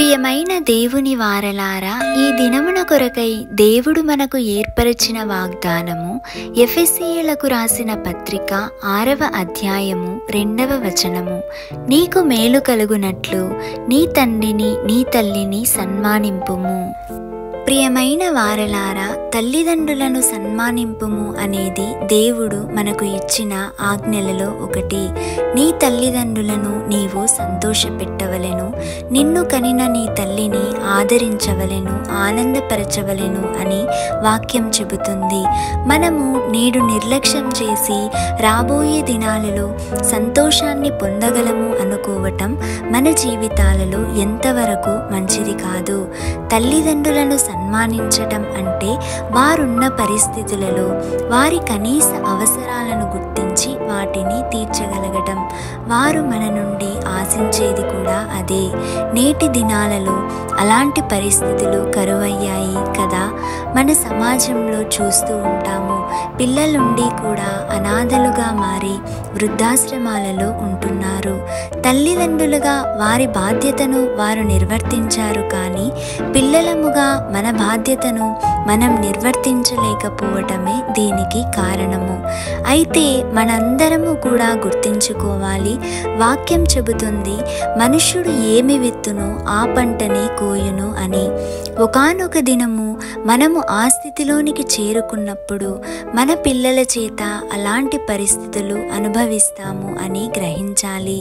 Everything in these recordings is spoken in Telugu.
ప్రియమైన దేవుని వారలారా, ఈ దినమున కొరకై దేవుడు మనకు ఏర్పరిచిన వాగ్దానము ఎఫెసీయులకు రాసిన పత్రిక 6వ అధ్యాయము 2వ వచనము. నీకు మేలు కలుగునట్లు నీ తండ్రిని నీ తల్లిని సన్మానింపుము. ప్రియమైన వారలారా, తల్లిదండ్రులను సన్మానింపుము అనేది దేవుడు మనకు ఇచ్చిన ఆజ్ఞలలో ఒకటి. నీ తల్లిదండ్రులను నీవు సంతోషపెట్టవలెను, నిన్ను కనిన నీ తల్లిని ఆదరించవలెను, ఆనందపరచవలెను అని వాక్యం చెబుతుంది. మనము నేడు నిర్లక్ష్యం చేసి రాబోయే దినాలలో సంతోషాన్ని పొందగలము అనుకోవటం మన జీవితాలలో ఎంతవరకు మంచిది కాదు. తల్లిదండ్రులను సన్మానించటం అంటే వారున్న పరిస్థితులలో వారి కనీస అవసరాలను గుర్తించి వాటిని తీర్చగలగటం. వారు మన నుండి ఆశించేది కూడా అదే. నేటి దినాలలో అలాంటి పరిస్థితులు కరువయ్యాయి కదా. మన సమాజంలో చూస్తూ ఉంటాము. పిల్లలుండి కూడా అనాథలుగా మారి వృద్ధాశ్రమాలలో ఉంటున్నారు. తల్లిదండ్రులుగా వారి బాధ్యతను వారు నిర్వర్తించారు, కానీ పిల్లలముగా మన బాధ్యతను మనం నిర్వర్తించలేకపోవటమే దీనికి కారణము. అయితే మనందరము కూడా గుర్తించుకోవాలి, వాక్యం చెబుతుంది మనుష్యుడు ఏమి విత్తునో ఆ పంటనే కోయును అని. ఒకానొక దినము మనము ఆ స్థితిలోనికి చేరుకున్నప్పుడు మన పిల్లల చేత అలాంటి పరిస్థితులు అనుభవిస్తాము అని గ్రహించాలి.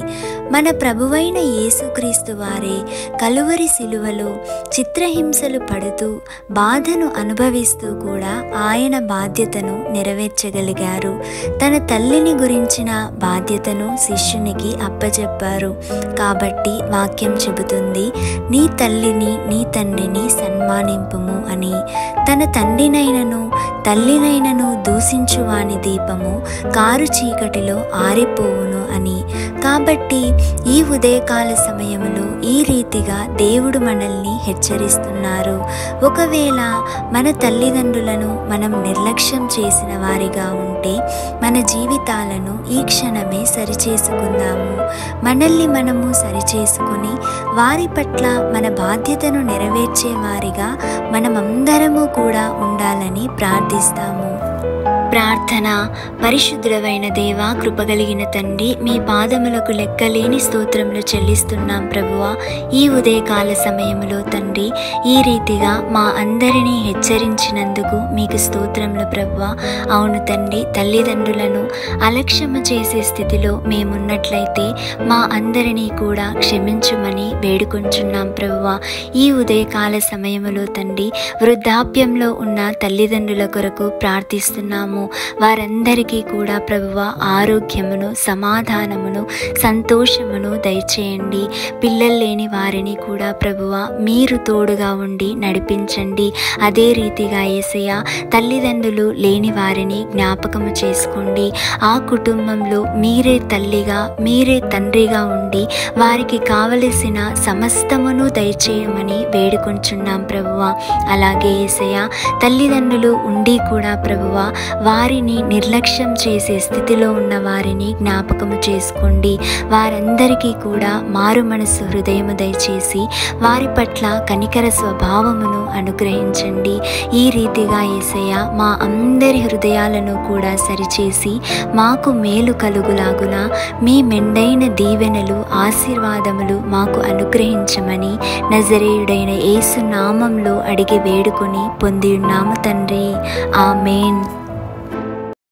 మన ప్రభువైన యేసుక్రీస్తు వారే కలువరి శిలువలో చిత్రహింసలు పడుతూ బాధను అనుభవిస్తూ కూడా ఆయన బాధ్యతను నెరవేర్చగలిగారు. తన తల్లిని గురించిన బాధ్యతను శిష్యునికి అప్పచెప్పారు. కాబట్టి వాక్యం చెబుతుంది, నీ తల్లిని నీ తండ్రిని సన్మానింపుము అని. తన తండ్రినైనను తల్లినైనను దూషించువాని దీపము కారు చీకటిలో ఆరిపోవును అని. కాబట్టి ఈ ఉదయకాల సమయంలో ఈ రీతిగా దేవుడు మనల్ని హెచ్చరిస్తున్నారు. ఒకవేళ మన తల్లిదండ్రులను మనం నిర్లక్ష్యం చేసిన వారిగా ఉంటే మన జీవితాలను ఈ క్షణమే సరిచేసుకుందాము. మనల్ని మనము సరిచేసుకుని వారి పట్ల మన బాధ్యతను నెరవేర్చే వారిగా మనమందరము కూడా ఉండాలని ప్రార్థిస్తాము. ప్రార్థన. పరిశుద్ధుడవైన దేవా, కృపగలిగిన తండ్రి, మీ పాదములకు లెక్కలేని స్తోత్రములు చెల్లిస్తున్నాం ప్రభువా. ఈ ఉదయకాల సమయంలో తండ్రి ఈ రీతిగా మా అందరినీ హెచ్చరించినందుకు మీకు స్తోత్రములు ప్రభువా. అవును తండ్రి, తల్లిదండ్రులను అలక్ష్యము చేసే స్థితిలో మేమున్నట్లయితే మా అందరినీ కూడా క్షమించుమని వేడుకొంచున్నాం ప్రభువా. ఈ ఉదయకాల సమయంలో తండ్రి వృద్ధాప్యంలో ఉన్న తల్లిదండ్రుల కొరకు ప్రార్థిస్తున్నాము. వారందరికీ కూడా ప్రభువా ఆరోగ్యమును, సమాధానమును, సంతోషమును దయచేయండి. పిల్లలు లేని వారిని కూడా ప్రభువా మీరు తోడుగా ఉండి నడిపించండి. అదే రీతిగా యేసయ్య, తల్లిదండ్రులు లేని వారిని జ్ఞాపకము చేసుకోండి. ఆ కుటుంబంలో మీరే తల్లిగా మీరే తండ్రిగా ఉండి వారికి కావలసిన సమస్తమును దయచేయమని వేడుకొంచున్నాం ప్రభువా. అలాగే యేసయ్య, తల్లిదండ్రులు ఉండి కూడా ప్రభువా వారిని నిర్లక్ష్యం చేసే స్థితిలో ఉన్న వారిని జ్ఞాపకము చేసుకోండి. వారందరికీ కూడా మారు మనసు హృదయము దయచేసి వారి పట్ల కనికర స్వభావమును అనుగ్రహించండి. ఈ రీతిగా యేసయ్య, మా అందరి హృదయాలను కూడా సరిచేసి మాకు మేలు కలుగులాగున మీ మెండైన దీవెనలు, ఆశీర్వాదములు మాకు అనుగ్రహించమని నజరేయుడైన యేసు నామంలో అడిగి వేడుకొని పొంది ఉన్నాము తండ్రి. ఆమేన్.